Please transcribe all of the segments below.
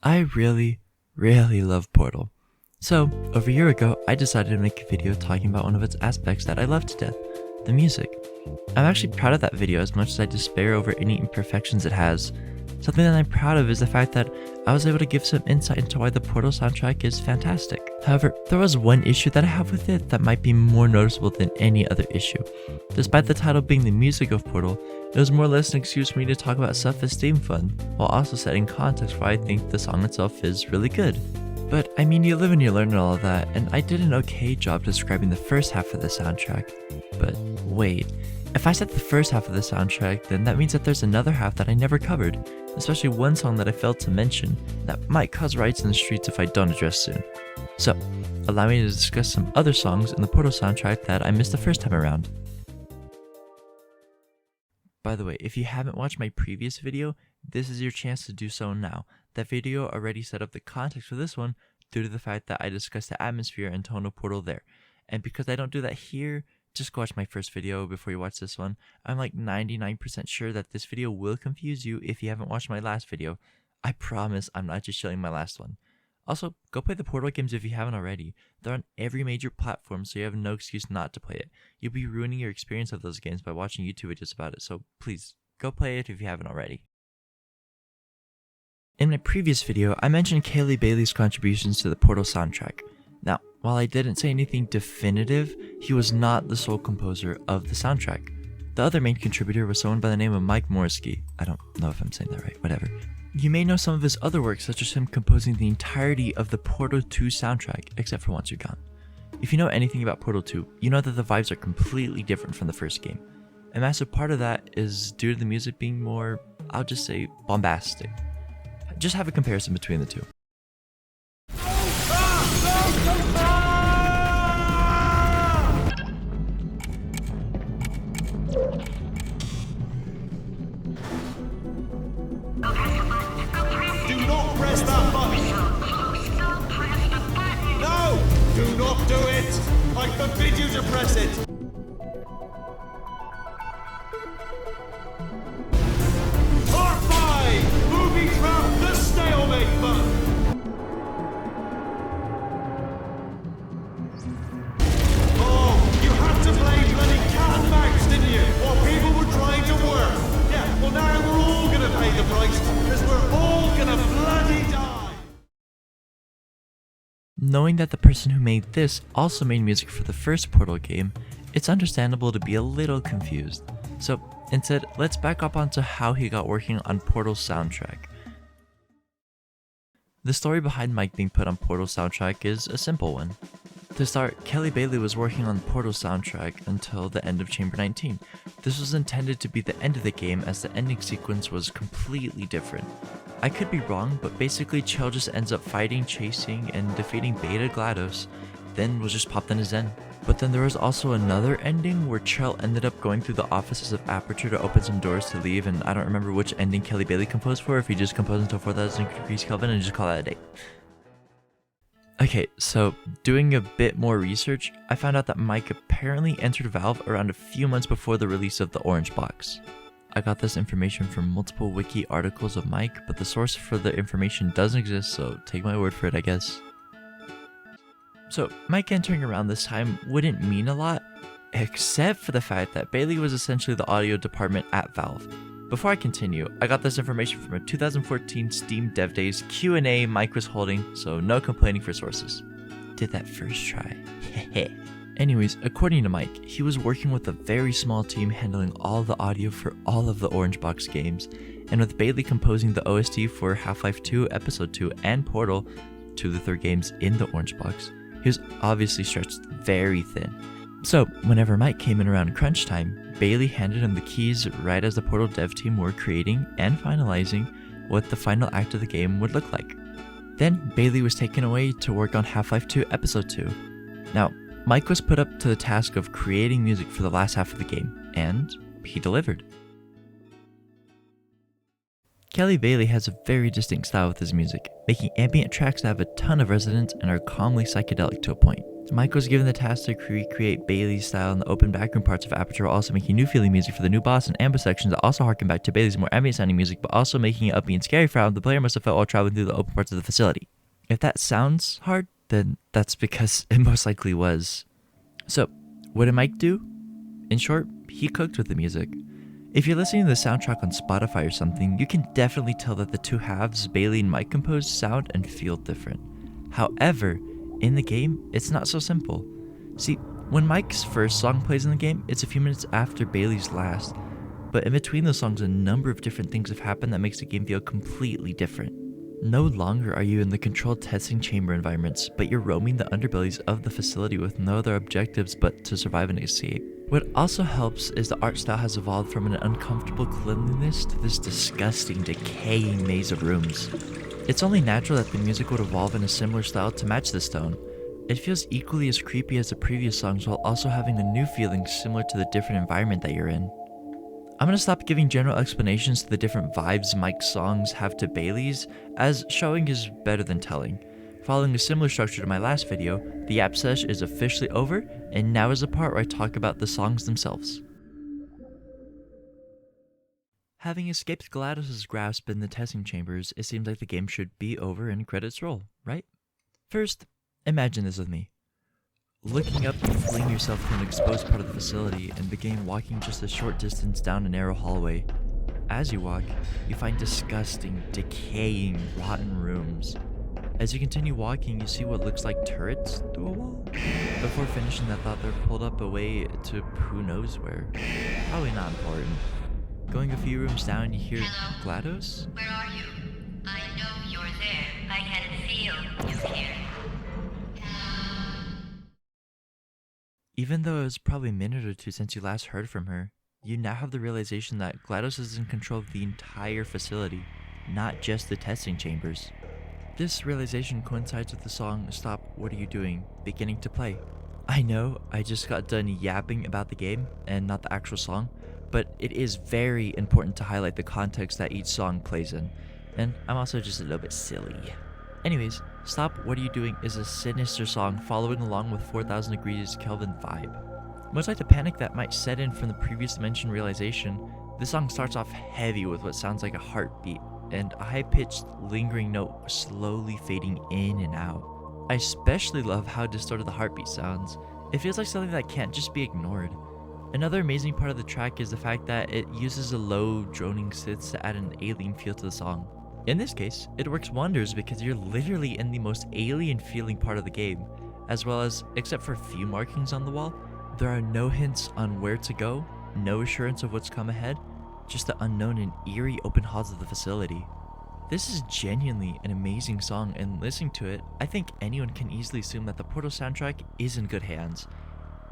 I really love Portal. So, over a year ago, I decided to make a video talking about one of its aspects that I love to death, the music. I'm actually proud of that video as much as I despair over any imperfections it has. Something that I'm proud of is the fact that I was able to give some insight into why the Portal soundtrack is fantastic. However, there was one issue that I have with it that might be more noticeable than any other issue. Despite the title being the music of Portal, it was more or less an excuse for me to talk about self-esteem fun, while also setting context why I think the song itself is really good. But I mean, you live and you learn and all of that, and I did an okay job describing the first half of the soundtrack. But wait, if I said the first half of the soundtrack, then that means that there's another half that I never covered, especially one song that I failed to mention that might cause riots in the streets if I don't address soon. So, allow me to discuss some other songs in the Portal soundtrack that I missed the first time around. By the way, if you haven't watched my previous video, this is your chance to do so now. That video already set up the context for this one due to the fact that I discussed the atmosphere and tone of Portal there. And because I don't do that here, just go watch my first video before you watch this one. I'm like 99% sure that this video will confuse you if you haven't watched my last video. I promise I'm not just showing my last one. Also, go play the Portal games if you haven't already. They're on every major platform, so you have no excuse not to play it. You'll be ruining your experience of those games by watching YouTube videos about it, so please, go play it if you haven't already. In my previous video, I mentioned Kaylee Bailey's contributions to the Portal soundtrack. Now, while I didn't say anything definitive, he was not the sole composer of the soundtrack. The other main contributor was someone by the name of Mike Morasky. I don't know if I'm saying that right, whatever. You may know some of his other work, such as him composing the entirety of the Portal 2 soundtrack, except for Once You're Gone. If you know anything about Portal 2, you know that the vibes are completely different from the first game. A massive part of that is due to the music being more, I'll just say, bombastic. Just have a comparison between the two. Do not press that button! No! Do not do it! I forbid you to press it! Part 5! Movie trap the stalemate button! Oh, you had to play bloody cat and mouse, didn't you? While people were trying to work! Yeah, well now we're all gonna pay the price, because we're all gonna bloody die! Knowing that the person who made this also made music for the first Portal game, it's understandable to be a little confused. So instead, let's back up onto how he got working on Portal's soundtrack. The story behind Mike being put on Portal's soundtrack is a simple one. To start, Kelly Bailey was working on Portal's soundtrack until the end of Chamber 19. This was intended to be the end of the game as the ending sequence was completely different. I could be wrong, but basically Chell just ends up fighting, chasing, and defeating Beta GLaDOS, then was just popped in his Zen. But then there was also another ending where Chell ended up going through the offices of Aperture to open some doors to leave, and I don't remember which ending Kelly Bailey composed for, if he just composed until 4000 degrees Kelvin and just call that a day. Okay, so doing a bit more research, I found out that Mike apparently entered Valve around a few months before the release of the Orange Box. I got this information from multiple wiki articles of Mike, but the source for the information doesn't exist, so take my word for it, I guess. So, Mike entering around this time wouldn't mean a lot, except for the fact that Bailey was essentially the audio department at Valve. Before I continue, I got this information from a 2014 Steam Dev Days Q&A Mike was holding, so no complaining for sources. Did that first try. Anyways, according to Mike, he was working with a very small team handling all the audio for all of the Orange Box games, and with Bailey composing the OST for Half-Life 2 Episode 2 and Portal, two of the third games in the Orange Box, he was obviously stretched very thin. So, whenever Mike came in around crunch time, Bailey handed him the keys right as the Portal dev team were creating and finalizing what the final act of the game would look like. Then, Bailey was taken away to work on Half-Life 2 Episode 2. Now, Mike was put up to the task of creating music for the last half of the game, and he delivered. Kelly Bailey has a very distinct style with his music, making ambient tracks that have a ton of resonance and are calmly psychedelic to a point. Mike was given the task to recreate Bailey's style in the open backroom parts of Aperture, while also making new feeling music for the new boss and ambush sections that also harken back to Bailey's more ambient sounding music, but also making it upbeat and scary for how the player must have felt while traveling through the open parts of the facility. If that sounds hard, then that's because it most likely was. So, what did Mike do? In short, he cooked with the music. If you're listening to the soundtrack on Spotify or something, you can definitely tell that the two halves Bailey and Mike composed sound and feel different. However, in the game, it's not so simple. See, when Mike's first song plays in the game, it's a few minutes after Bailey's last, but in between those songs, a number of different things have happened that makes the game feel completely different. No longer are you in the controlled testing chamber environments, but you're roaming the underbellies of the facility with no other objectives but to survive and escape. What also helps is the art style has evolved from an uncomfortable cleanliness to this disgusting, decaying maze of rooms. It's only natural that the music would evolve in a similar style to match this tone. It feels equally as creepy as the previous songs while also having a new feeling similar to the different environment that you're in. I'm going to stop giving general explanations to the different vibes Mike's songs have to Bailey's, as showing is better than telling. Following a similar structure to my last video, the app sesh is officially over, and now is the part where I talk about the songs themselves. Having escaped GLaDOS' grasp in the testing chambers, it seems like the game should be over and credits roll, right? First, imagine this with me. Looking up, you fling yourself to an exposed part of the facility and begin walking just a short distance down a narrow hallway. As you walk, you find disgusting, decaying, rotten rooms. As you continue walking, you see what looks like turrets through a wall. Before finishing that thought, they're pulled up away to who knows where. Probably not important. Going a few rooms down, you hear GLaDOS? Where are you? I know you're there. I can feel you here. Even though it was probably a minute or two since you last heard from her, you now have the realization that GLaDOS is in control of the entire facility, not just the testing chambers. This realization coincides with the song Stop What Are You Doing beginning to play. I know I just got done yapping about the game and not the actual song, but it is very important to highlight the context that each song plays in, and I'm also just a little bit silly. Anyways, Stop What Are You Doing is a sinister song following along with 4000 Degrees Kelvin vibe. Much like the panic that might set in from the previous mentioned realization, the song starts off heavy with what sounds like a heartbeat, and a high-pitched, lingering note slowly fading in and out. I especially love how distorted the heartbeat sounds. It feels like something that can't just be ignored. Another amazing part of the track is the fact that it uses a low, droning synth to add an alien feel to the song. In this case, it works wonders because you're literally in the most alien-feeling part of the game, as well as, except for a few markings on the wall, there are no hints on where to go, no assurance of what's come ahead, just the unknown and eerie open halls of the facility. This is genuinely an amazing song, and listening to it, I think anyone can easily assume that the Portal soundtrack is in good hands.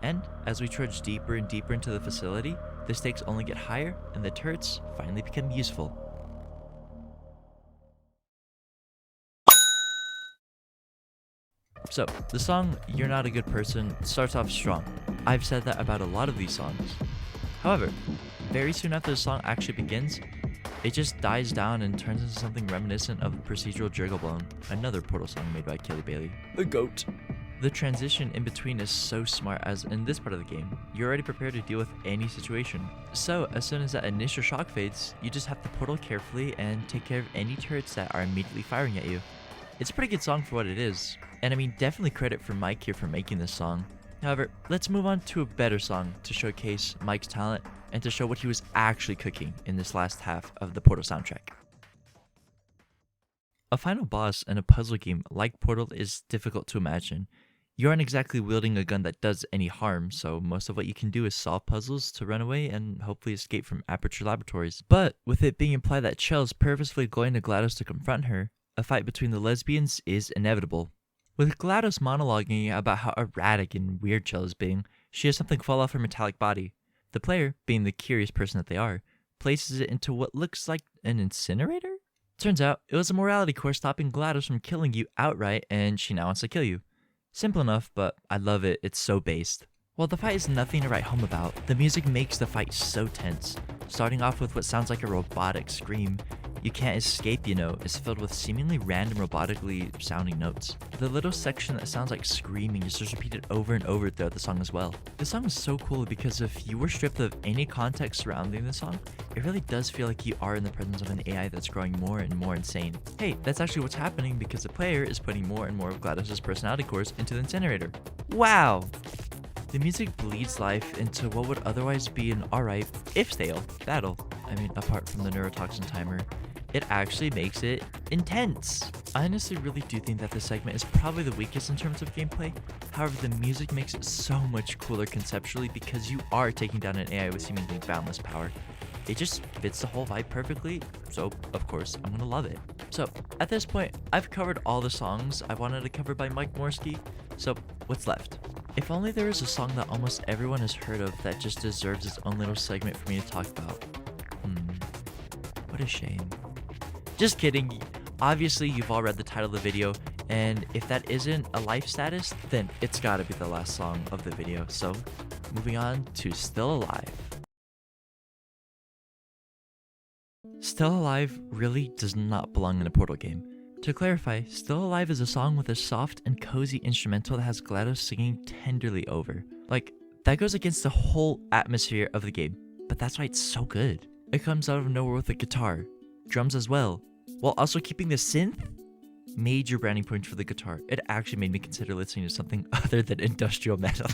And as we trudge deeper and deeper into the facility, the stakes only get higher and the turrets finally become useful. So, the song You're Not a Good Person starts off strong. I've said that about a lot of these songs. However, very soon after the song actually begins, it just dies down and turns into something reminiscent of procedural Jiggle Blown, another Portal song made by Kelly Bailey, the GOAT. The transition in between is so smart, as in this part of the game, you're already prepared to deal with any situation. So as soon as that initial shock fades, you just have to portal carefully and take care of any turrets that are immediately firing at you. It's a pretty good song for what it is, and I mean definitely credit for Mike here for making this song. However, let's move on to a better song to showcase Mike's talent and to show what he was actually cooking in this last half of the Portal soundtrack. A final boss in a puzzle game like Portal is difficult to imagine. You aren't exactly wielding a gun that does any harm, so most of what you can do is solve puzzles to run away and hopefully escape from Aperture Laboratories. But with it being implied that Chell is purposefully going to GLaDOS to confront her, a fight between the lesbians is inevitable. With GLaDOS monologuing about how erratic and weird Chell is being, she has something fall off her metallic body. The player, being the curious person that they are, places it into what looks like an incinerator? Turns out, it was a morality core stopping GLaDOS from killing you outright, and she now wants to kill you. Simple enough, but I love it, it's so based. While the fight is nothing to write home about, the music makes the fight so tense. Starting off with what sounds like a robotic scream, You Can't Escape, is filled with seemingly random robotically sounding notes. The little section that sounds like screaming is just repeated over and over throughout the song as well. This song is so cool because if you were stripped of any context surrounding the song, it really does feel like you are in the presence of an AI that's growing more and more insane. Hey, that's actually what's happening because the player is putting more and more of GLaDOS's personality cores into the incinerator. Wow! The music bleeds life into what would otherwise be an alright, if stale, battle. I mean, apart from the neurotoxin timer, it actually makes it intense. I honestly really do think that this segment is probably the weakest in terms of gameplay. However, the music makes it so much cooler conceptually because you are taking down an AI with seemingly boundless power. It just fits the whole vibe perfectly, so of course I'm gonna love it. So at this point, I've covered all the songs I wanted to cover by Mike Morasky, so what's left? If only there was a song that almost everyone has heard of that just deserves its own little segment for me to talk about. What a shame. Just kidding. Obviously, you've all read the title of the video, and if that isn't a life status, then it's gotta be the last song of the video. So, moving on to Still Alive. Still Alive really does not belong in a Portal game. To clarify, Still Alive is a song with a soft and cozy instrumental that has GLaDOS singing tenderly over. Like, that goes against the whole atmosphere of the game, but that's why it's so good. It comes out of nowhere with a guitar, drums as well, while also keeping the synth. Major branding points for the guitar. It actually made me consider listening to something other than industrial metal.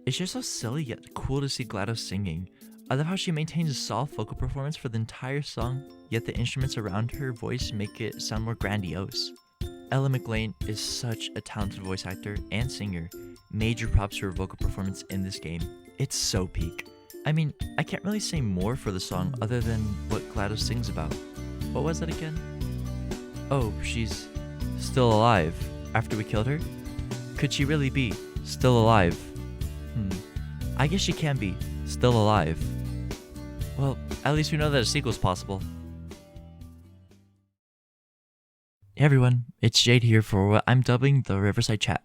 It's just so silly yet cool to see GLaDOS singing. I love how she maintains a soft vocal performance for the entire song, yet the instruments around her voice make it sound more grandiose. Ella McLean is such a talented voice actor and singer. Major props for her vocal performance in this game. It's so peak. I mean, I can't really say more for the song other than what GLaDOS sings about. What was that again? Oh, she's still alive after we killed her? Could she really be still alive? I guess she can be still alive. Well, at least we know that a sequel's possible. Hey everyone, it's Jade here for what I'm dubbing the Riverside chat.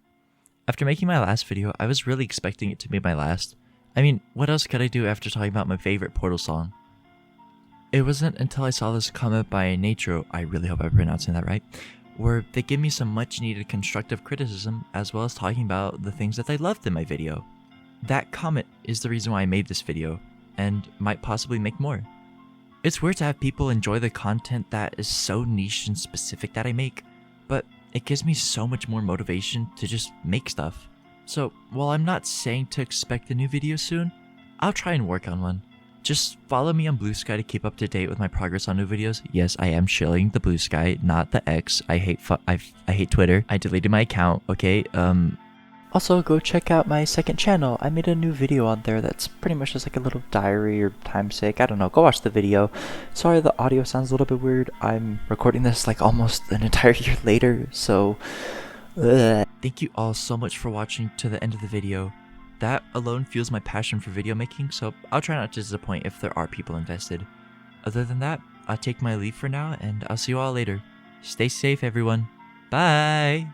After making my last video, I was really expecting it to be my last. I mean, what else could I do after talking about my favorite Portal song? It wasn't until I saw this comment by Natro, I really hope I'm pronouncing that right, where they give me some much needed constructive criticism as well as talking about the things that they loved in my video. That comment is the reason why I made this video, and might possibly make more. It's weird to have people enjoy the content that is so niche and specific that I make, but it gives me so much more motivation to just make stuff. So while I'm not saying to expect a new video soon, I'll try and work on one. Just follow me on Blue Sky to keep up to date with my progress on new videos. Yes, I am shilling the Blue Sky, not the X. I hate Twitter. I deleted my account, okay? Also, go check out my second channel. I made a new video on there that's pretty much just like a little diary or timesake. I don't know. Go watch the video. Sorry the audio sounds a little bit weird. I'm recording this like almost an entire year later, so... Thank you all so much for watching to the end of the video. That alone fuels my passion for video making, so I'll try not to disappoint if there are people invested. Other than that, I'll take my leave for now, and I'll see you all later. Stay safe, everyone. Bye!